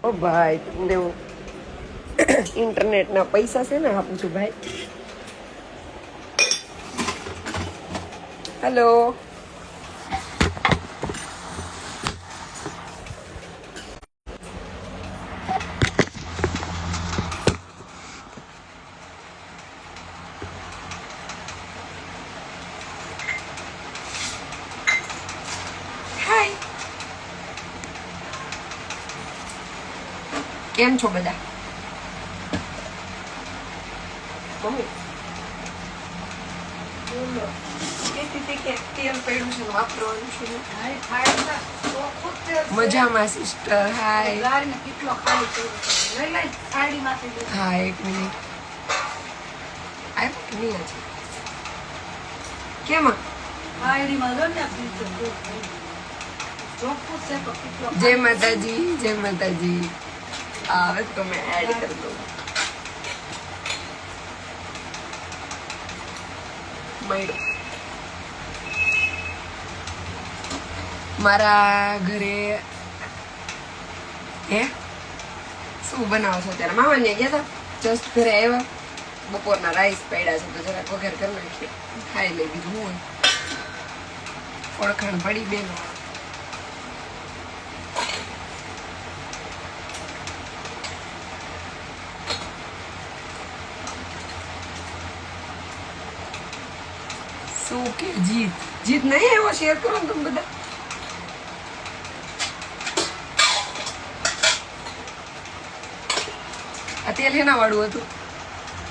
ઓ ભાઈ તમને હું ઇન્ટરનેટના પૈસા છે ને આપું છું ભાઈ. હેલો. હાય. કેમ છો બધા? મમ્મી તેલ પડ્યું છે વાપરવાનું છે. મજામાં સિસ્ટર. હાય. હા એક મિનિટ. આવ્યો કે નહીં આજે? કેમાં? જય માતાજી, જય માતાજી. હવે તો મેં એડ કરી દઉં. મારા ઘરે હે શું બનાવો છો ત્યારે? મામા ને ગયા હતા, જસ્ટ ઘરે આવ્યા. બપોરના રાઈસ પડ્યા છે તો જરાક વઘાર કરી નાખીએ, ખાઈ લઈ. બીજું હું ઓળખાણ પડી બેનો. શું કે જીત જીત નહીં એવો શેર કરો ને તમે બધા. આ તેલ હેના વાળું હતું?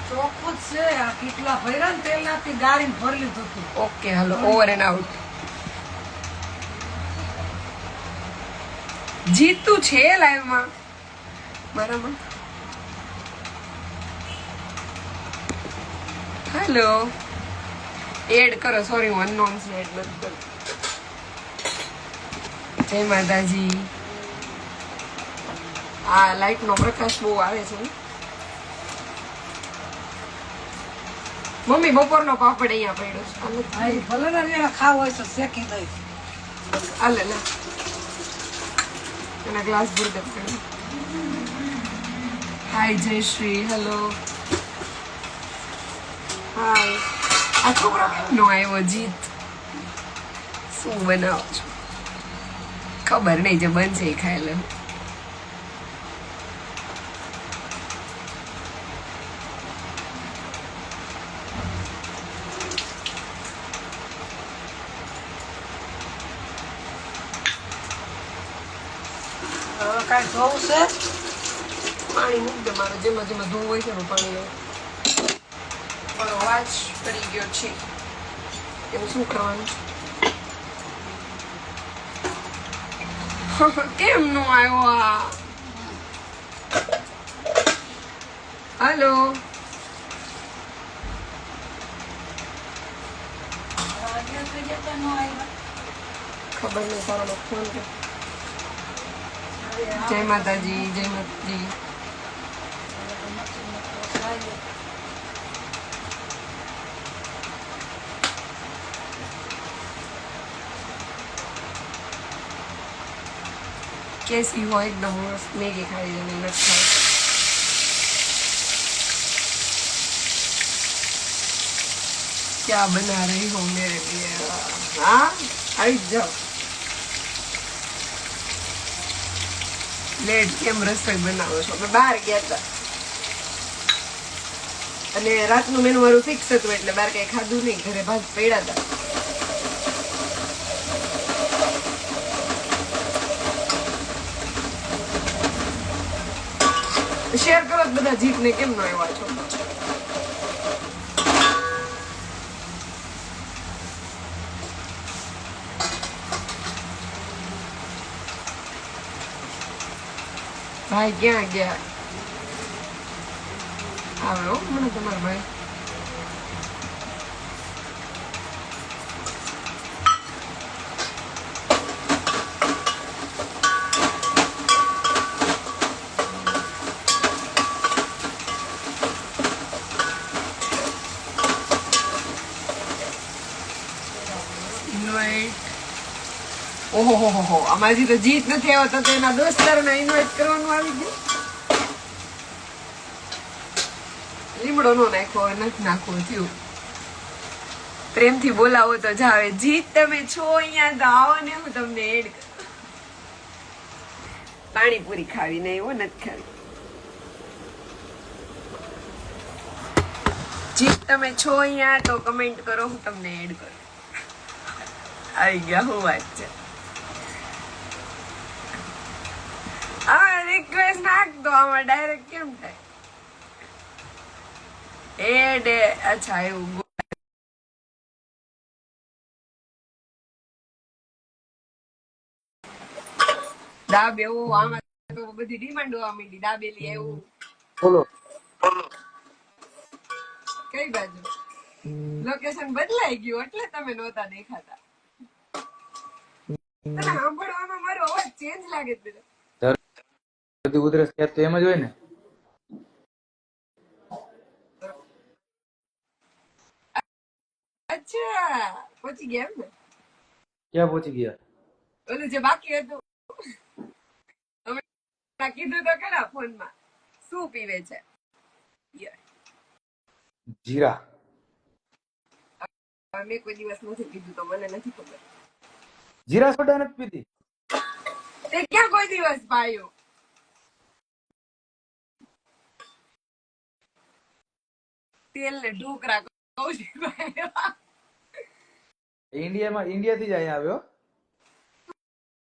ચોખ્ખું જ છે. આ કેટલા ભર્યા ને તેલ નાથી ગાડીને ભરી લીધું હતું. ઓકે હાલો, ઓવર એન્ડ આઉટ. જીતું છે લાઈવમાં મારામાં. હેલો. એડ કરો. સોરી હું અનનોન્સ ને એડ નથી કરતી. જય માતાજી. આ લાઈટ નો પ્રકાશ બહુ આવે છે. મમ્મી બપોરનો પાપડ અહીંયા પડ્યો છે. ભલે ને એને ખાવું હોય તો શેકી દઈ. હાલે લે એના ગ્લાસ ભરી દે. હાય જયશ્રી. હેલો. હાય. આ છોકરો કેમ નો આવ્યો? જીત શું બનાવો છો? ખબર નહીં, જે બનશે એ ખાઈ લે. કાંઈ જોવું છે? પાણી મૂક દે મારે. જેમાં જેમાં ધોવું હોય છે એનું પાણી લે. મારો અવાજ પડી ગયો છે. એમ શું કરવાનું? કેમ નો આવ્યો આ? હલો. ખબર નહીં, તારો ફોન કર. જય માતાજી, જય માતાજી. कैसी हो? एकदम मस्त. मैगी खाई जाने मत खाओ. क्या बना रही हो मेरे लिए? हाँ आई जाओ. લેટ કેમ રસોઈ બનાવો છો? અમે બહાર ગયા હતા અને રાતનું મેનુ મારું ફિક્સ હતું એટલે બહાર કઈ ખાધું નહીં. ઘરે ભાત પડ્યા હતા. શેર કરો બધા. જીતને કેમ નો આવ્યા છો? ભાઈ ક્યાં ગયા? આવે હો મને તમારા ભાઈ. ઓહો હો હો હો, અમારી તો જીત નથી આવ્યો તો એના દોસ્તારોને ઇન્વાઇટ કરવાનું આવી ગયું. લીમડો નો નાખ્યો, નથી નાખવો થયું. પ્રેમથી બોલાવો તો જાવે. જીત તમે છો અહીંયા તો આવો ને, હું તમને એડ કરું. પાણીપુરી ખાવી નહીં, એવું નથી ખાવી. જીત તમે છો અહીંયા તો કમેન્ટ કરો, હું તમને એડ કરું. આવી ગયા, હું વાત છે. આ રિક્વેસ્ટ નાખ દો, આમાં ડાયરેક્ટ કેમ થાય? એડ અચ્છા એવું. દાબ એવું આમાં તો બધી ડિમાન્ડ હોવા માંડી. દાબેલી એવું. બોલો. કઈ બાજુ લોકેશન બદલાઈ ગયું એટલે તમે નહોતા દેખાતા. તને સાંભળવામાં મારો અવાજ ચેન્જ લાગે છે. બધી ઉધરસ ક્યાં તો એમ જ હોય ને. અચ્છા પહોંચી ગયા એમ ને? ક્યાં પહોંચી ગયા? ઓલું જે બાકી હતું અમે કીધું તો ખરા ફોનમાં. શું પીવે છે? જીરા. મેં કોઈ દિવસ નથી પીધું તો મને નથી ખબર. જીરા સોડા નથી પીધી? તે ક્યાં કોઈ દિવસ પાયો? તેલ ને ઢોકરા ઇન્ડિયાથી જ અહીંયા આવ્યો.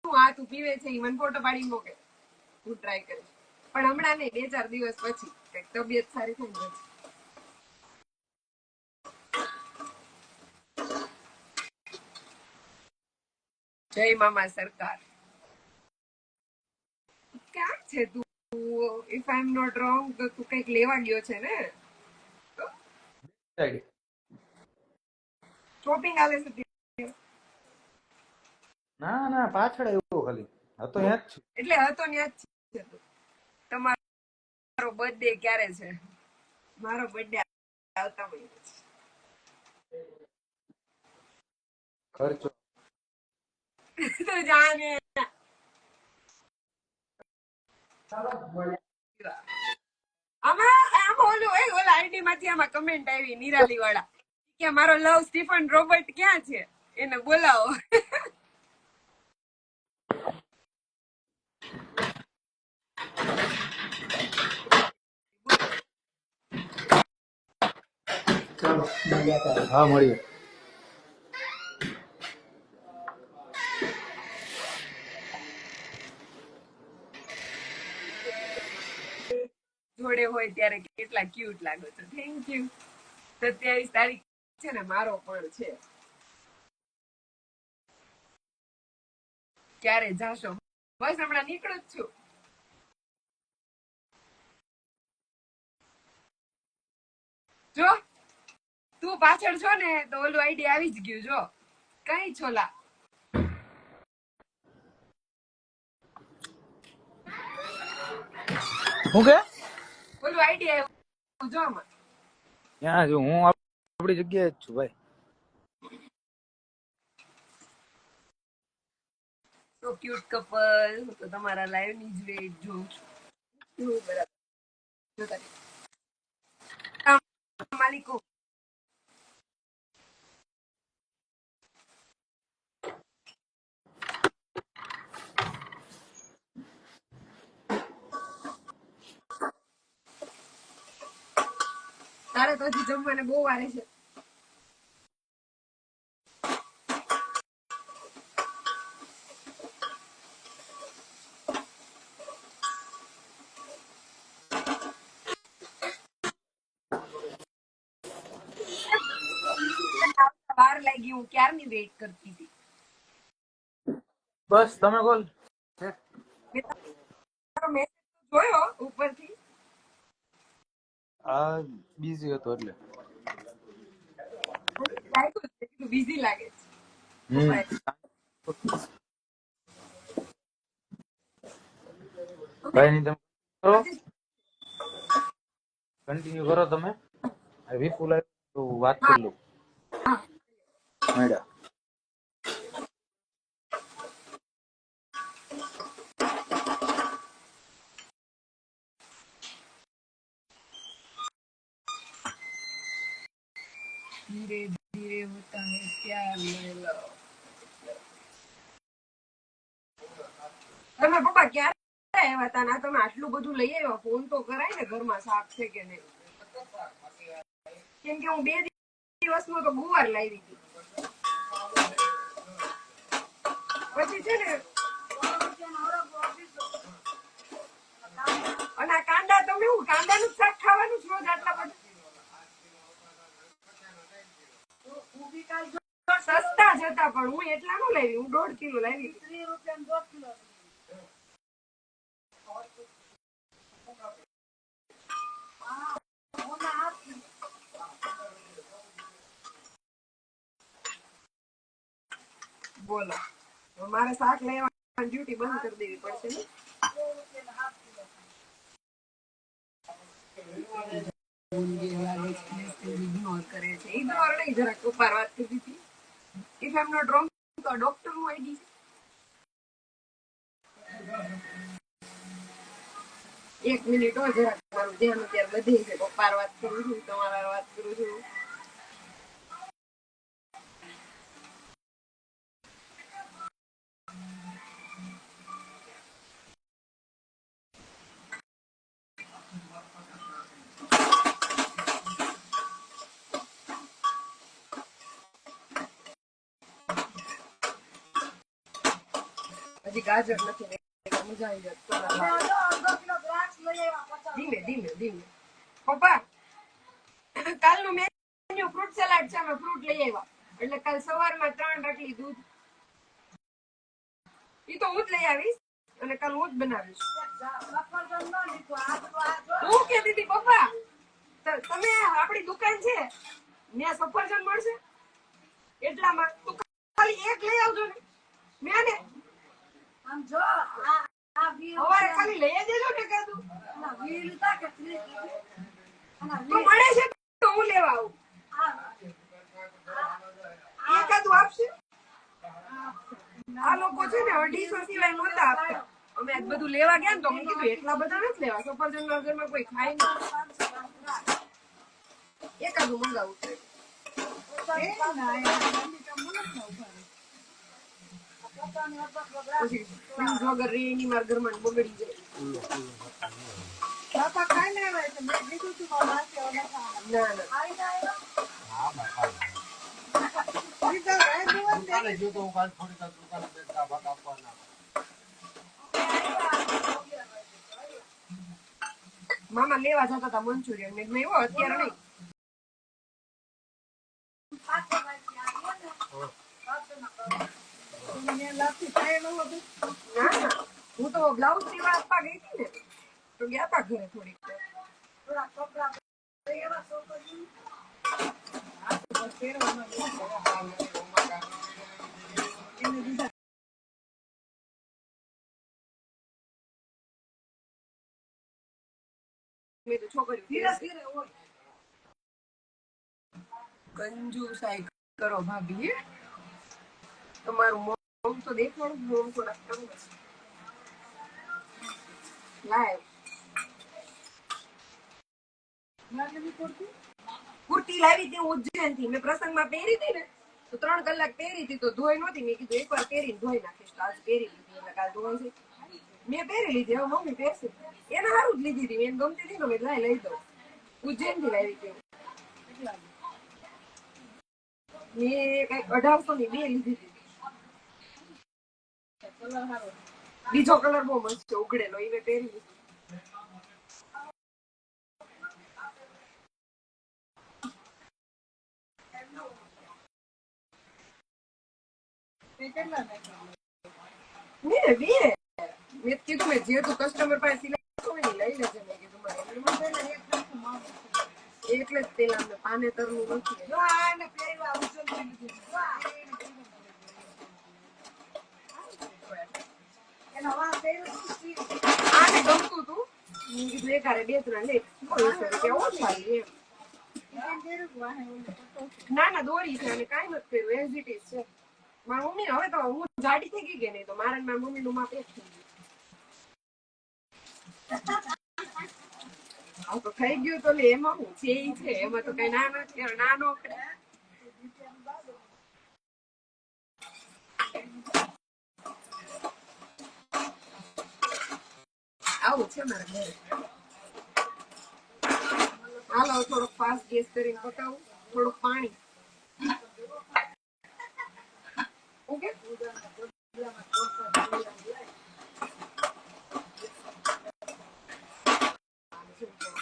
આ તું પીવે છે ઈ મને ફોટો પાડી મોકે, હું ટ્રાય કરીશ. પણ હમણાં નહીં, 2-4 દિવસ પછી કંઈક તબિયત સારી થઈ જાય. જય મામા સરકાર. ક્યાં છે તું? If I am not wrong તો તું કંઈક લેવા ગયો છે ને? શોપિંગ આલે છે? ના ના, પાછળ આવ્યો ખાલી. હતો ત્યાં જ છું. એટલે હતો ત્યાં જ છે તું. તમારો બર્થડે ક્યારે છે? મારો બર્થડે આવતા મહિને છે. ખર્ચો તો જાને આમાં ઓલું ઓલા આઈડી માંથી આમાં કમેન્ટ આવી નિરાલી વાળા કે મારો લવ સ્ટીફન રોબર્ટ ક્યાં છે, એને બોલાવો. હા મળીએ. જોડે હોય ત્યારે કેટલા ક્યુટ લાગો છો. Thank you. 27 તારીખ છે ને મારો પણ છે. ક્યારે જાશો? બસ હમણાં નીકળું જ છું. જો તું પાછળ છો ને તો ઓલું આઈડી આવી જ ગયું. જો કઈ છોલા હું કે ઓલું આઈડી આવ્યું જો આમાં. ત્યાં જો હું આપણી જગ્યાએ જ છું ભાઈ. તો ક્યુટ કપલ. હું તો તમારા લાઈવ ની જ વેટ જોઉં છું. બરાબર. માલિકો તારે તો હજી જમવાને બહુ વારે છે. વાર લાગી, હું ક્યારની વેઇટ કરતી હતી. બસ તમે કોલ. મેં તારો મેસેજ જોયો ઉપરથી. આ બીઝી હતો એટલે. બિઝી લાગે છે. ભાઈ ની તમે કરો, કન્ટિન્યુ કરો તમે. વિપુલ તો વાત કરી લઉં. મેડા ધીરે ધીરે હોતા હૈ પ્યાર લૈલા. તમે પપ્પા ક્યારે આવ્યા હતા? ના તમે આટલું બધું લઈ આવ્યા, ફોન તો કરાય ને ઘરમાં શાક છે કે નહીં. કેમ કે હું 2 દિવસનો તો ગુવાર લાવી હતી. પછી છે ને અને આ કાંદા તમે હું કાંદાનું જ શાક ખાવાનું જ રોજ આટલા બધા સસ્તા જ હતા પણ હું એટલા નો લાવી, હું 1.5 કિલો લાવી. 30 રૂપિયા 1.5 કિલો. બોલો મારે શાક લેવા ડ્યુટી બંધ કરી દેવી પડશે ને. ઇગ્નોર કરે છે. ઇગ્નોર નહીં, જરાક ઉપર વાત કરી હતી. If I am not wrong તો ડોક્ટર નું આઈડી છે. 1 મિનિટ હો, જરાક મારું ધ્યાન અત્યારે બધે છે. પપ્પા વાત કરું છું, તમારા વાત કરું છું. હજી ગાજર નથી ને, મજા આવી જાય. અડધો કિલો દ્રાક્ષ લઈ આવ્યા. ધીમે ધીમે ધીમે. પપ્પા કાલનું મેન્યુ ફ્રૂટ સલાડ છે, અમે ફ્રૂટ લઈ આવ્યા. એટલે કાલ સવારમાં 3 રોટલી દૂધ ઈ તો હું જ લઈ આવીશ અને કાલ હું જ બનાવીશ. હું કહેતી હતી પપ્પા તમે આપણી દુકાન છે ત્યાં સફરજન મળશે એટલામાં તું ખાલી 1 લઈ આવજો ને. મેં ને આમ જો આ સવારે ખાલી લઈ દેજો ને કાદું. ના વીલ તા કે 30 તો મળે છે તો હું લેવા આવું. એકાદું આપશે. આ લોકો છે ને 250 સિવાય નહોતા આપતા. અમે આજ બધું લેવા ગયા ને તો મેં કીધું એટલા બધા નથી લેવા, સફરજન ના ઘરમાં કોઈ ખાય નહીં. એકાદું મંગાવું છે. પછી ફ્યુઝ વગર રે એની મારા ઘરમાં બગડી જાય. બાપા ખાઈ ને આવે છે. મેં કીધું તું મારા કે ઓલા ના ના આઈ જાય. હા બાપા સીધા રહી જવા દે. દુકાને જો તો હું કાલ થોડી વાર દુકાને બેસતા ભાગ આપવાના. મામા લેવા જતા હતા મંચુરિયન, મેં કીધું એવો અત્યારે નહીં. ના ના હું તો બ્લાઉઝ સીવા આપવા ગઈ હતી ને તો ગયા હતા ઘરે થોડીક વાર. થોડા કપડા એવા છોકરી મેં તો છોકરીઓ ધીરે ધીરે હોય. કંજુસાઈ કરો ભાભી. તમારું મોમ તો દેખાડું, મોમ તો રાખવાનું લાઈવ. કુર્તી લાવી હતી ઉજ્જૈન થી, મેં પ્રસંગમાં પહેરી હતી ને તો 3 કલાક પહેરી હતી તો ધોઈ નહોતી. મેં કીધું એકવાર પહેરીને ધોઈ નાખીશ, તો આજ પહેરી લીધી એટલે કાલ ધોવાઈ છે. મેં પહેરી લીધી, હવે મમ્મી પહેરશે. એને સારું જ લીધી હતી, એને ગમતી હતી ને મેં લઈ દઉં. ઉજ્જૈન થી લાવી હતી મેં કઈક 1800 ની 2 લીધી હતી. બીજો કલર બહુ મસ્ત છે ઉઘડેલો, એ મેં પહેરી લીધી. મેં કીધું મેં જે તું કસ્ટમર પાસે સિલાઈ હોય ને લઈ લેજે. મેં કીધું મારે એટલે જ પેલા અમે પાનેતરનું નથી. જો આને પહેરવા ઉજલ થઈ ગયું. એનો વા પહેર્યું તું. આને ગમતું તું, મેં કીધું એકારે 2-3 લે, 200 રૂપિયા ઓછા લે એમ. ના ના દોરી છે અને કાંઈ નથી કર્યું, એઝ ઇટ ઇઝ છે. મારી મમ્મી હવે તો હું જાડી થઈ ગઈ કે નહીં તો મારે મારી મમ્મી નું માપ એક થઈ ગયું. આ તો થઈ ગયું તો લે, એમાં હું છે ઈ છે, એમાં તો કઈ ના નો કરે. આવું છે મારે ઘરે. હાલો થોડોક ફાસ્ટ ગેસ કરીને પકાવું, થોડુંક પાણી. ઓકે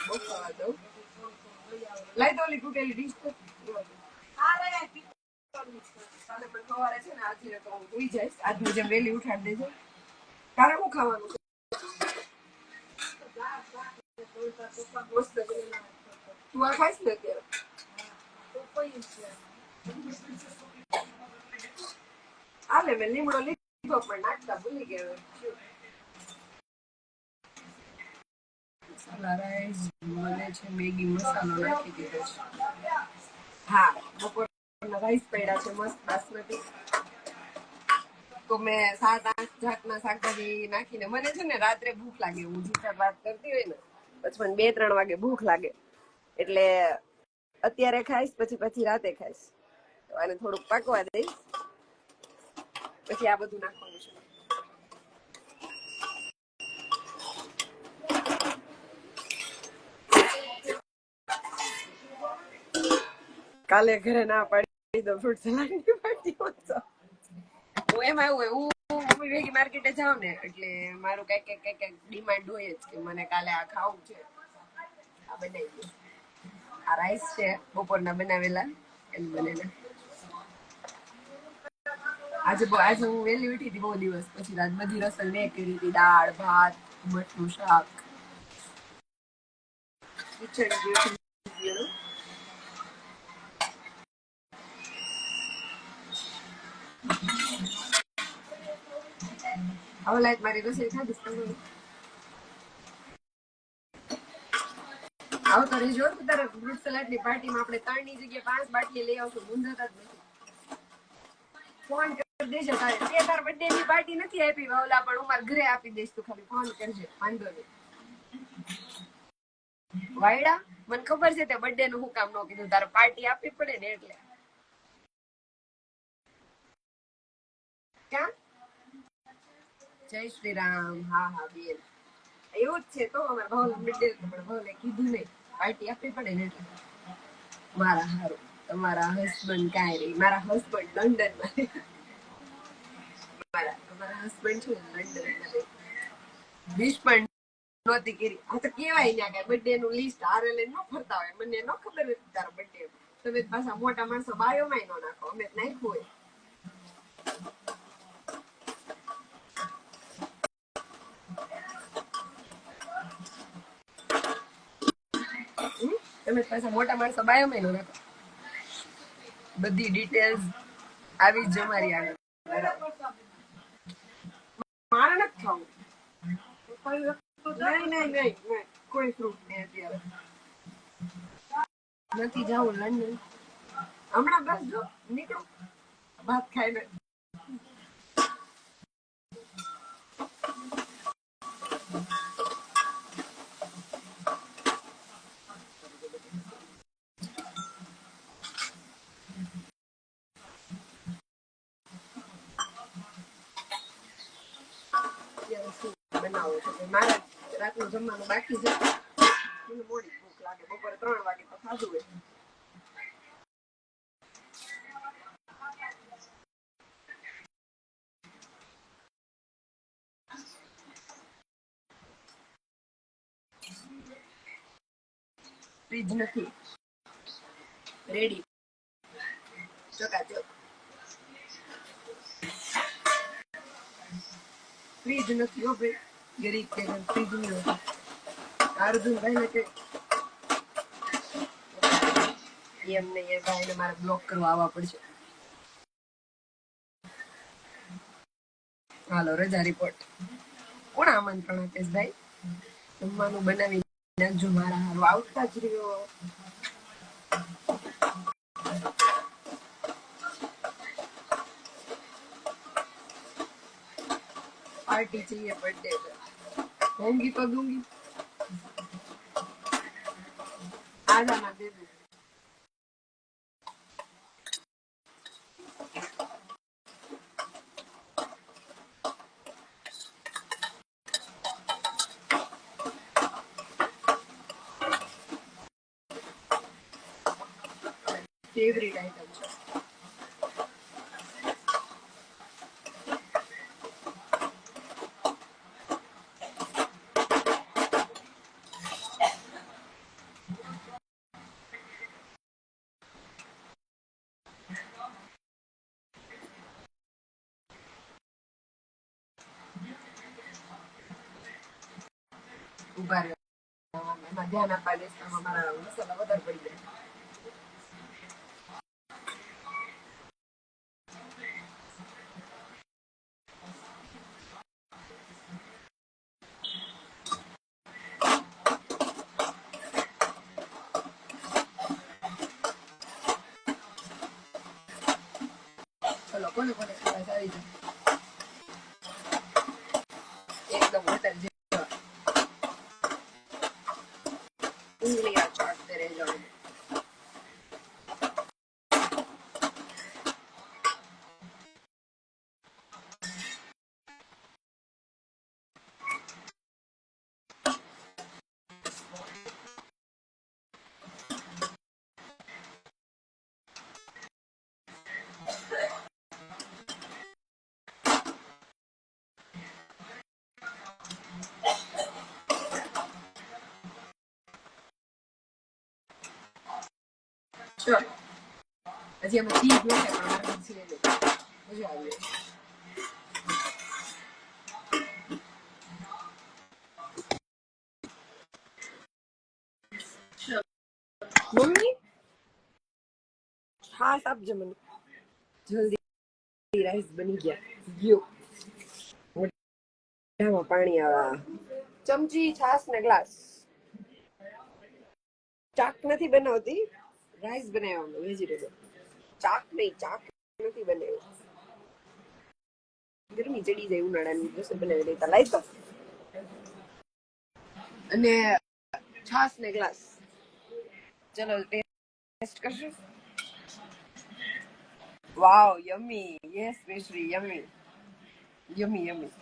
બફાવા દઉં. લાઈ તો ઓલી તૂટેલી ડીશ તો. સવારે છે ને આજે તો હું સુઈ જઈશ. આજની જેમ વહેલી ઉઠાડી દેજો. તારે શું ખાવાનું છે? મસ્ત છે. તું આ ખાઈશ ને અત્યારે? હાલે મેં લીમડો લીધો પણ નાખતા ભૂલી ગયા. મસાલા રાઈસ મને છે, મેગી મસાલો નાખી દીધો છે. હા બપોરના રાઈસ પડ્યા છે મસ્ત બાસમતી. તો મેં 7-8 જાતના શાકભાજી નાખીને, મને છે ને રાત્રે ભૂખ લાગે, હું જીતર વાત કરતી હોય ને પછી મને 2-3 વાગે ભૂખ લાગે, એટલે અત્યારે ખાઈશ પછી રાતે ખાઈશ. તો આને થોડુંક પાકવા દઈશ, પછી આ બધું નાખવાનું છે. કાલે ઘરે ના પાડી દો ફ્રૂટ સલાડની પાર્ટી હોત. હું એમાં એવું હોય, હું મમ્મી ભેગી માર્કેટે જાઉં ને એટલે મારું કઈક ડિમાન્ડ હોય જ કે મને કાલે આ ખાવું છે, આ બનાવી દો. આ રાઈસ છે બપોરના બનાવેલા, એમ બનેલા. આજે હું વહેલી ઉઠી હતી બહુ દિવસ પછી, આજ બધી રસોઈ મેં કરી હતી. દાળ ભાત મઠનું શાક ખીચડી. હવે લાઈક મારી રસોઈ ખાધીશ તમે આવો તો રેજો. તારે ફ્રૂટ સલાડ ની પાર્ટીમાં આપણે 3 ની જગ્યાએ 5 બાટલી લઈ આવશું, મૂંઝાતા જ નથી. ફોન કરી દેજો. તારે તાર બર્થડે ની પાર્ટી નથી આપી ઓલા, પણ હું મારા ઘરે આપી દઈશ. તું ખાલી ફોન કરજે, વાંધો નહીં. વાયડા મને ખબર છે તે બર્થડે નું હું કામ ન કીધું, તારે પાર્ટી આપવી પડે ને એટલે. ક્યાં? જય શ્રી રામ. હા હા બેન, એવું જ છે. તો અમારે ભાવલે બર્થડે પણ ભાવલે કીધું નહીં, પાર્ટી આપવી પડે ને એટલે. મારા હારું. તમારા હસબન્ડ કાંઈ રહી, મારા હસબન્ડ લંડન માં. તમારા હસબન્ડ છે લંડન માં. વિશ પણ નહોતી કરી. આ તો કેવાય ને કે બર્થડે નું લિસ્ટ હારે લઈને ન ફરતા હોય. મને ન ખબર હતી તારો બર્થડે. તમે પાછા મોટા માણસો બાયોમાં ન નાખો, અમે નાખ્યું હોય. તમે પાછા મોટા માણસો બાયોમાં ન નાખો. બધી ડિટેલ્સ આવી જ અમારી આગળ. મારે નથી ખાવું. નહીં કોઈ ફ્રૂટ નહીં અત્યારે. નથી જવું લંડન હમણાં. બસ જો નીકળો ભાત ખાઈને. બનાવો છો મારા રાતનું જમવાનું બાકી છે. મને મોડી ભૂખ લાગે, બપોરે 3 વાગે તો ખાધું હોય. ફ્રીજ નથી રેડી, ચકાચક. ફ્રીજ નથી હો ભાઈ, ગરીબ કે ફ્રીજ નહીં હોય. અર્જુન ભાઈ ને કે એમ નહીં, એ ભાઈને મારે બ્લોક કરવા આવવા પડશે. હાલો રજા રિપોર્ટ. કોણ આમંત્રણ આપેશ ભાઈ? જમવાનું બનાવી નાખજો મારા હારું. આવતા જ રહ્યો. पार्टी चाहिए बर्थडे पे, होंगी तो दूंगी. आ जाना दे दूँ. ફેવરિટ આઈટમ છે. ઉભા રહ્યો. એમાં ધ્યાન આપવા દેશ મારા મસાલા વધારે પડી જાય. ચલો કોને કોને ખાવા આવી જાય. એકદમ હોટલ જેવા ઉંગલિયા ચાટતે રહી જાઓ. ચલો હજી અમે ચીઝ નથી પણ મારે મજા આવી. મમ્મી છાશ આપજે મને જલ્દી. રાઈસ બની ગયા. ગયો મોઢામાં પાણી આવા. ચમચી છાશ ને ગ્લાસ. ચાક નથી બનાવતી, રાઈસ બનાવવાનું વેજીટેબલ. ચાક નહીં, ચાક નથી બનાવ્યું. ગરમી ચડી જાય ઉનાળાની રસોઈ બનાવી લેતા લાઈ તો. અને છાશ ને ગ્લાસ. ચલો ટેસ્ટ કરશું. વાવ યમી. યસ મિશ્રી યમી. યમી યમી.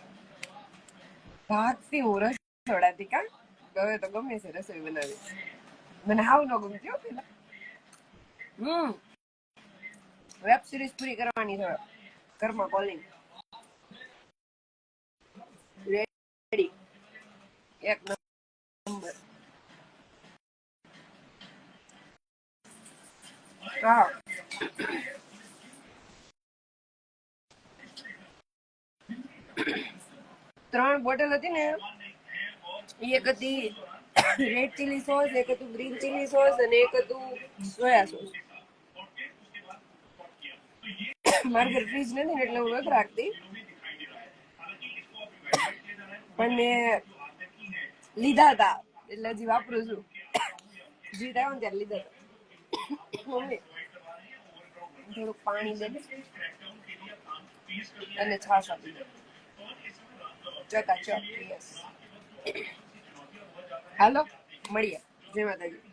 ભાગતી હું રસોડાથી કા. હવે તો ગમે છે રસોઈ બનાવી. મને હાવ ન ગમતી હો પેલા. વેબ સિરીઝ પૂરી કરવાની છે ઘરમાં કોલિંગ. રેડી. એક નંબર. હા 3 બોટલ હતી ને. એક હતી રેડ ચીલી સોસ, એક હતું ગ્રીન ચીલી સોસ અને એક હતું સોયા સોસ. મારી ઘર ફ્રીજ નથી ને એટલે હું નથી રાખતી, પણ મેં લીધા હતા એટલે હજી વાપરું છું. જીત આવ્યો ને ત્યારે લીધા હતા. મમ્મી થોડુંક પાણી દે અને છાશ આપી દે. ચકાચક. યસ. હાલો મળીએ. જય માતાજી.